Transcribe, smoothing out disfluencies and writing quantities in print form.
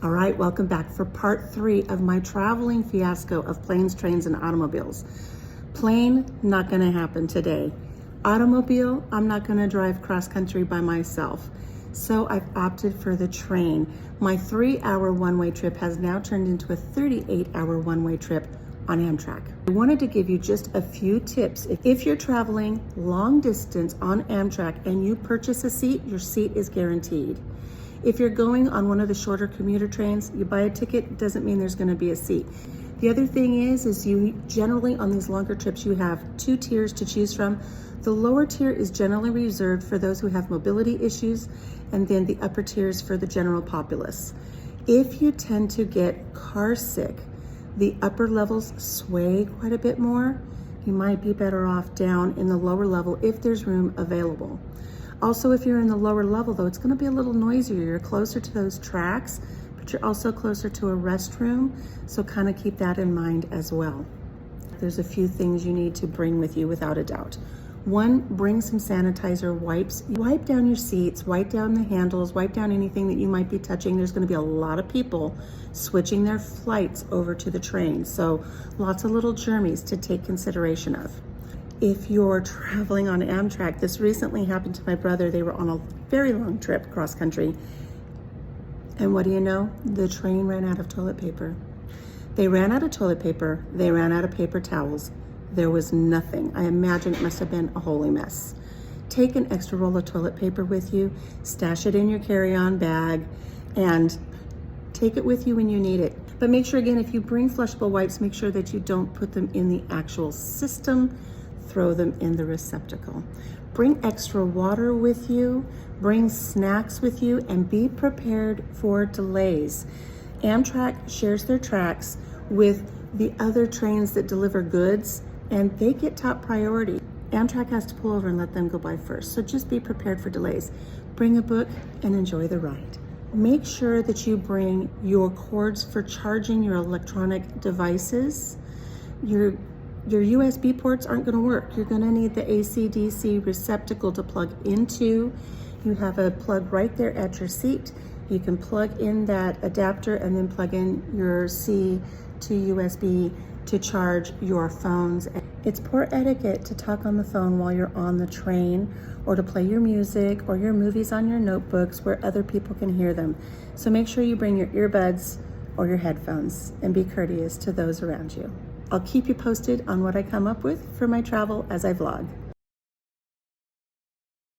All right, welcome back for part 3 of my traveling fiasco of planes, trains, and automobiles. Plane, not gonna happen today. Automobile, I'm not gonna drive cross country by myself. So I've opted for the train. My 3-hour one-way trip has now turned into a 38-hour one-way trip on Amtrak. I wanted to give you just a few tips. If you're traveling long distance on Amtrak and you purchase a seat, your seat is guaranteed. If you're going on one of the shorter commuter trains, you buy a ticket, doesn't mean there's going to be a seat. The other thing is you generally on these longer trips, you have 2 tiers to choose from. The lower tier is generally reserved for those who have mobility issues, and then the upper tier is for the general populace. If you tend to get car sick, the upper levels sway quite a bit more. You might be better off down in the lower level if there's room available. Also, if you're in the lower level though, it's gonna be a little noisier. You're closer to those tracks, but you're also closer to a restroom, so kind of keep that in mind as well. There's a few things you need to bring with you without a doubt. 1, bring some sanitizer wipes. Wipe down your seats, wipe down the handles, wipe down anything that you might be touching. There's gonna be a lot of people switching their flights over to the train, so lots of little germies to take consideration of. If you're traveling on Amtrak, this recently happened to my brother. They were on a very long trip cross country. And what do you know? The train ran out of toilet paper. They ran out of toilet paper. They ran out of paper towels. There was nothing. I imagine it must have been a holy mess. Take an extra roll of toilet paper with you, stash it in your carry-on bag, and take it with you when you need it. But make sure, again, if you bring flushable wipes, make sure that you don't put them in the actual system. Throw them in the receptacle. Bring extra water with you, bring snacks with you, and be prepared for delays. Amtrak shares their tracks with the other trains that deliver goods, and they get top priority. Amtrak has to pull over and let them go by first, so just be prepared for delays. Bring a book and enjoy the ride. Make sure that you bring your cords for charging your electronic devices. Your USB ports aren't going to work. You're going to need the AC/DC receptacle to plug into. You have a plug right there at your seat. You can plug in that adapter and then plug in your C to USB to charge your phones. It's poor etiquette to talk on the phone while you're on the train, or to play your music or your movies on your notebooks where other people can hear them. So make sure you bring your earbuds or your headphones and be courteous to those around you. I'll keep you posted on what I come up with for my travel as I vlog.